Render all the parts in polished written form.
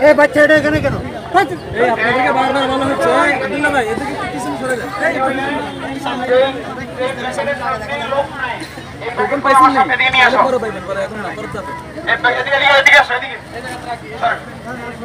এই বাচ্চাটা এখানে কেন? এই আপনাদেরকে বারবার বলা হচ্ছে আব্দুল্লাহ ভাই এদিকে একটু পিছনে সরে যান। এখন পাইছেন না এদিকে আসো পরে পাইবেন পরে এখন না পরে যাবে এদিকে আসো এদিকে স্যার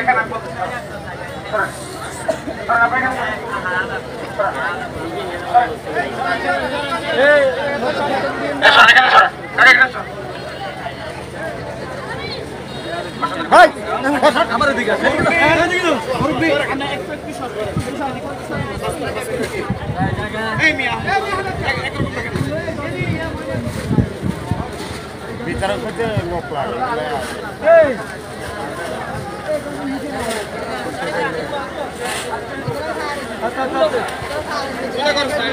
এখানে বলতে স্যার স্যার আপনি এই স্যার এখানে স্যার এখানে স্যার ভাই আমার এদিকে আসো মুরব্বি এই মিয়া বিচারক হতে লোক লাগে এই আচ্ছা আচ্ছা এটা কোন স্যার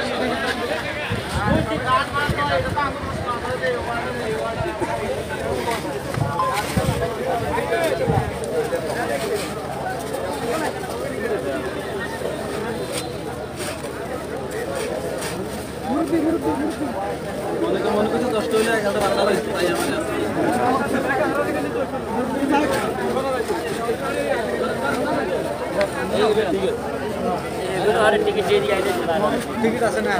মনে করছে 10টা হইলে 11টা 12টা বাজে তাই আমার আর টিকিট দিয়ে দিয়ে টিকিট আছে না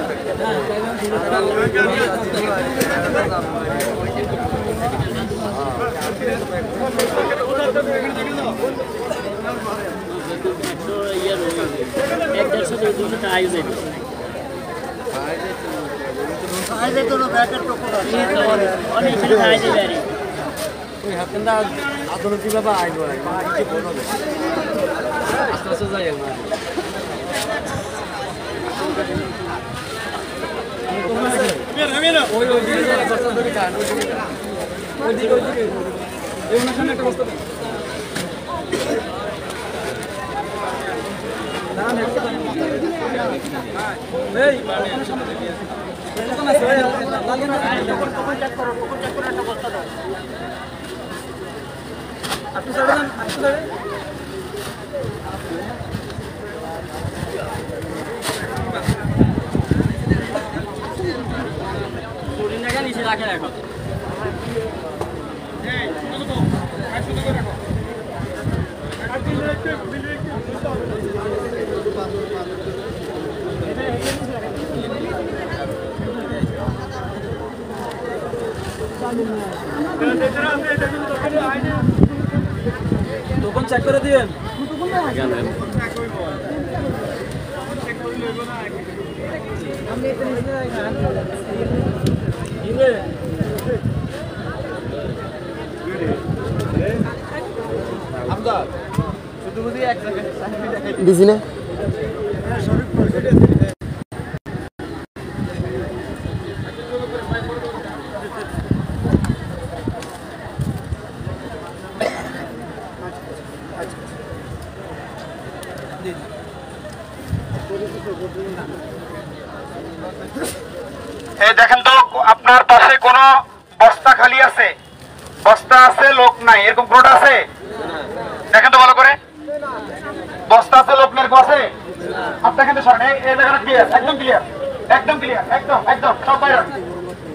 আধুনিক বাবা আইব আস্তে আস্তে যাই আমরা ওই ওই দিকে বস্তা ধরে খান ওই দিকে এই অনুষ্ঠানে একটা বস্তা দেন না নেক্সট এই মানে সামনে দিয়ে কোন আছে লাগে না কোন চেক করো একটা বস্তা দাও আপনি সাড়ে নিচে রাখে রাখো তখন চেক করে দিবেন দিছি না দেখেন তো আপনার পাশে কোন বস্তা খালি আছে? বস্তা আছে, লোক নাই, এরকম কোনটা আছে? দেখেন তো ভালো করে, বস্তা আছে, লোক নাই আছে? আপনার কিন্তু সরেন, এই জায়গাটা ক্লিয়ার, একদম ক্লিয়ার, একদম ক্লিয়ার, একদম একদম সব বাইরে,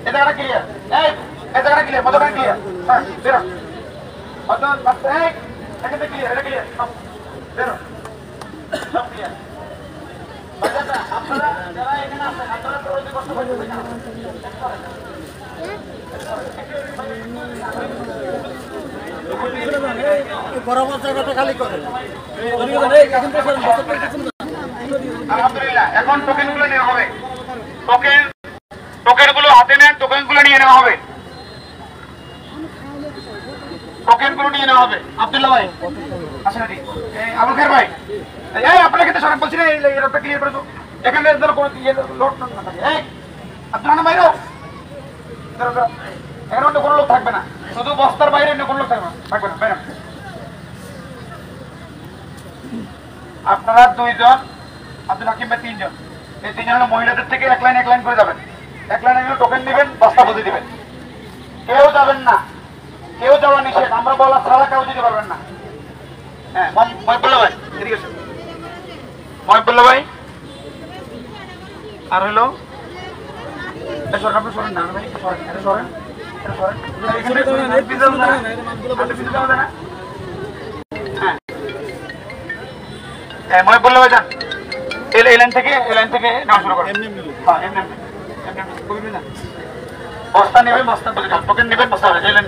এই জায়গাটা ক্লিয়ার, এই জায়গাটা ক্লিয়ার, মতটা ক্লিয়ার, হ্যাঁ বেরো, এখানে ক্লিয়ার, এটা ক্লিয়ার, বেরো, সব ক্লিয়ার। আপনারা যারা এখানে আছেন আপনারা প্রয়োজন করতে পারবেন না। খালি করে আলহামদুলিল্লাহ, এখন টোকেন গুলো নেওয়া হবে, টোকেন গুলো হাতে নেন, টোকেন গুলো নিয়ে নেওয়া হবে। টোকেন গুলো নিয়ে নেওয়া হবে। আব্দুল্লাহ ভাই আসেন এদিকে। এই আবু খায়ের ভাই, এই আপনাকে তো সরকার বলছি না এই রোডটা ক্লিয়ার করে দাও। এখানে ধরো কোনো লোড না থাকে। এই আব্দুল্লাহ ভাই রো এখানে অন্য কোনো লোক থাকবে না, শুধু বস্তার বাইরে অন্য কোনো লোক থাকবে না বাইরে। আপনারা 2 জন, আব্দুল হাকিম ভাই 3 জন। এই 3 জন মহিলাদের থেকে এক লাইন করে যাবেন। এক লাইনে টোকেন দিবেন, বস্তা বুঝে দিবেন। কেউ যাবেন না, কেউ যাওয়া নিষেধ। আমরা বলা ছাড়া কেউ দিতে পারবেন না। হ্যাঁ মহিবুল্লাহ ভাই এদিকে আসুন। মহিবুল্লাহ ভাই আর হলো আপনি সরেন না ভাই, সরেন। হ্যাঁ মহিবুল্লাহ ভাই যান, এই লাইন থেকে নেওয়া শুরু করেন। হ্যাঁ এমনি না, বস্তা নেবেন, বস্তা টোকেন নেবেন, বস্তা হবে। এই লাইন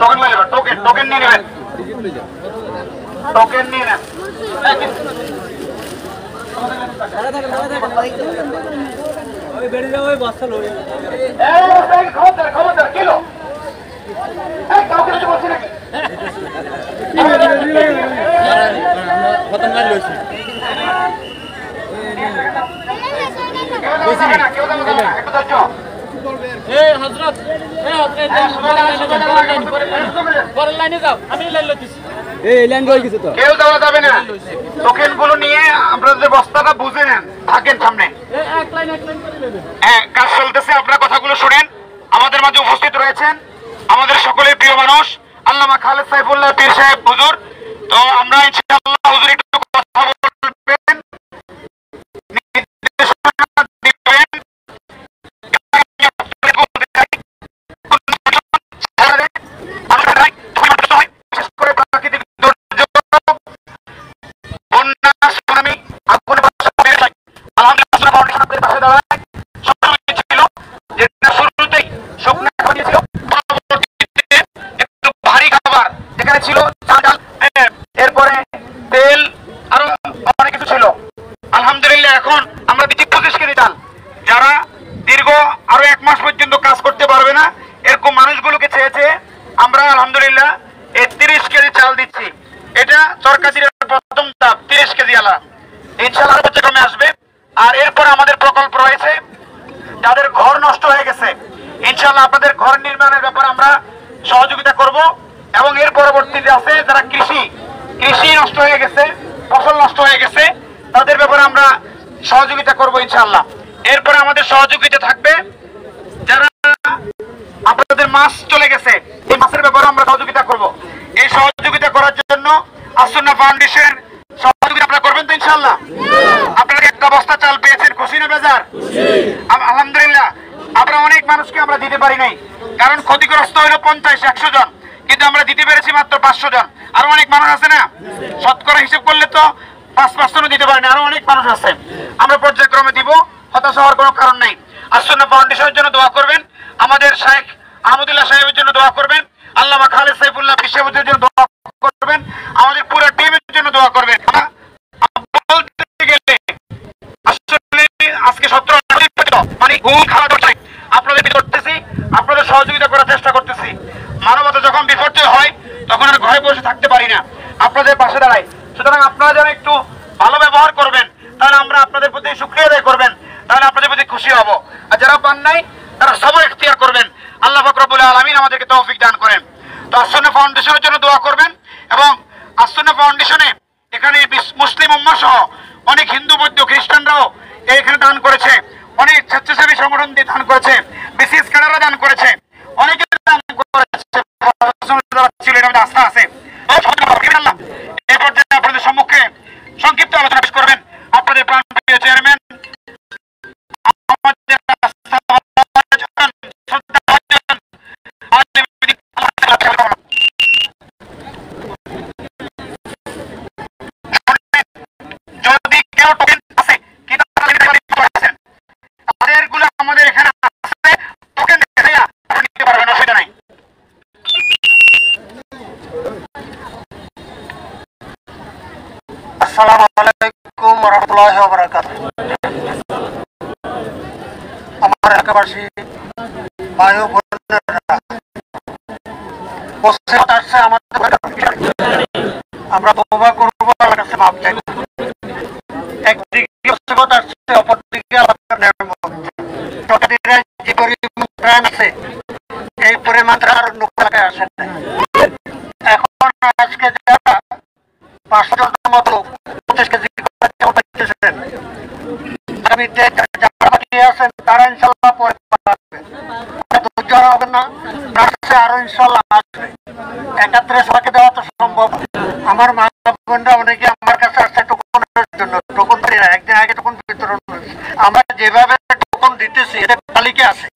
টোকেন লাগে, টোকেন নিয়ে নেবেন, টোকেন নিয়ে নেন। খবরদার কিলো কাউকে কিছু বলছি নাকি? কেউ যাওয়া যাবে না। টোকেন গুলো নিয়ে আপনাদের বস্তাটা বুঝে নেন, থাকেন সামনে। হ্যাঁ কাজ চলতেছে, আপনারা কথাগুলো শুনেন। আমাদের মাঝে উপস্থিত রয়েছেন আমাদের সকলের প্রিয় মানুষ আল্লামা খালেদ সাইফুল্লাহ পীর সাহেব হুজুর। তো আমরা ইনশাআল্লাহ হুজুর একটু কথা বলবেন, নির্দেশনা দিবেন। বিশেষ করে প্রাকৃতিক দুর্যোগ, বন্যা, সুনামি, আগুনের আলহামদুলিল্লাহ ফাউন্ডেশনের পাশে দাঁড়ায় সবসময় ছিল, যেটা শুরুতেই শুকনা খাবার দিয়েছিল, একটু ভারী খাবার যেখানে ছিল চাল, এরপরে তেল, আরো অনেক কিছু ছিল। আলহামদুলিল্লাহ এখন আমরা দিচ্ছি 25 কেজি চাল। যারা দীর্ঘ আরো 1 মাস পর্যন্ত কাজ করতে পারবে না এরকম মানুষগুলোকে চেয়েছে আমরা আলহামদুলিল্লাহ 30 কেজি চাল দিচ্ছি। এটা সরকারের প্রথম ধাপ, 30 কেজি আলা ইনশাআল্লাহ কমে আসবে। আর এরপরে আমাদের প্রকল্প রয়েছে যাদের ঘর নষ্ট হয়ে গেছে, ইনশাআল্লাহ আপনাদের ঘর নির্মাণের ব্যাপারে আমরা সহযোগিতা করব। এবং এর পরবর্তীতে আছে যারা কৃষি নষ্ট হয়ে গেছে, ফসল নষ্ট হয়ে গেছে, তাদের ব্যাপারে আমরা সহযোগিতা করব ইনশাআল্লাহ। এরপরে আমাদের সহযোগিতা থাকবে যারা আপনাদের মাছ চলে গেছে, এই মাছের ব্যাপারে আমরা সহযোগিতা করব। এই সহযোগিতা করার জন্য আসুন্নাহ ফাউন্ডেশন সহযোগিতা আপনারা করবেন তো ইনশাআল্লাহ। আপনারা একটা বস্তা চাল পেয়েছেন, খুশি না বেজার? আলহামদুলিল্লাহ। আমরা অনেক মানুষকে আমরা দিতে পারি নাই, কারণ ক্ষতিগ্রস্ত হইল 50-100 জন, কিন্তু আমরা দিতে পেরেছি মাত্র 500 জন। আরো অনেক মানুষ আছে না, শতকরা হিসেব করলে তো 5% দিতে পারেনি, আরো অনেক মানুষ আছে। আমরা পর্যায়ক্রমে দিব, হতাশ হওয়ার কোনো কারণ নাই। আসুন্নাহ ফাউন্ডেশনের জন্য দোয়া করবেন, আমাদের শাইখ আহমদুল্লাহ সাহেবের জন্য দোয়া করবেন, আল্লামা খালেদ সাইফুল্লাহ পীর সাহেবের জন্য দোয়া করবেন, আমাদের পুরো টিমের জন্য দোয়া করবেন। বলতে গেলে আসলে আজকে 17 মানে গুণ খাওয়া আপনাদের করতেছি, আপনাদের সহযোগিতা করার চেষ্টা করতেছি। মানবতা যখন বিপর্যয় হয় তখন আর ঘরে বসে থাকতে পারি না, আপনাদের পাশে দাঁড়াই। সুতরাং আপনারা যারা একটু ভালো ব্যবহার করবেন তাহলে আমরা আপনাদের প্রতি শুকরিয়া আদায় করবেন, তাহলে আপনাদের প্রতি খুশি হব। আর যারা পান নাই তারা সবর ইখতিয়ার করবেন। আল্লাহ পাক রব্বুল আলামিন আমাদেরকে তৌফিক দান করেন। তো আসুন্নাহ ফাউন্ডেশনের জন্য দোয়া করবেন। এবং আসুন্নাহ ফাউন্ডেশনে এখানে মুসলিম উম্মাহ সহ অনেক হিন্দু, বৌদ্ধ, খ্রিস্টানরাও এখানে দান করেছে, অনেক স্বেচ্ছাসেবী সংগঠন দিয়ে দান করেছে, বিসিএস ক্যাডাররা দান করেছে, অনেকে দান করেছে, আস্থা আছে। এই পর্যায়ে আপনাদের সম্মুখে সংক্ষিপ্ত আলোচনা পেশ করবেন আপনাদের প্রাণপ্রিয় চেয়ারম্যান যদি কেউ টোকেন আছে কি তাদেরগুলো আমাদের এখানে আছে, টোকেন দেখাইয়া নিতে পারবেন, অসুবিধা নাই। আসসালামু আলাইকুম ওয়া রাহমাতুল্লাহি ওয়া বারাকাতুহু। এলাকাবাসী ভাই ও বোনেরা, আমরা তওবা করবো, আল্লাহর কাছে মাপ চাইবো। একদিকে মুসিবত আসছে, অপরদিকে আল্লাহর নিয়ামত। যে পরিমাণ ত্রাণ আছে এই পরিমাণ ত্রাণ আর অন্য এলাকায় আসে না। এখন আজকে যারা 500 জনের মতো 25 কেজি পাইতেছেন, আগামীতে যারা বাকি আছেন তারা ইনশাল্লাহ পরে পাবেন। ধৈর্য হবেন না, আরো ইনশাল্লাহ আসবে। একাত্রে সবাইকে দেওয়া তো সম্ভব। আমার মা বোনরা অনেকে আমার কাছে আসছে টোকনের জন্য, টোকন পারি না, একদিন আগে টোকন বিতরণ করেছি। আমরা যেভাবে টোকন দিতেছি এটা তালিকা আছে।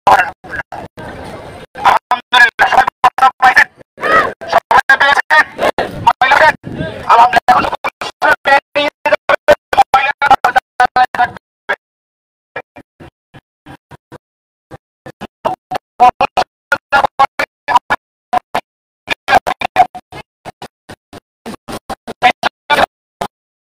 ঘরে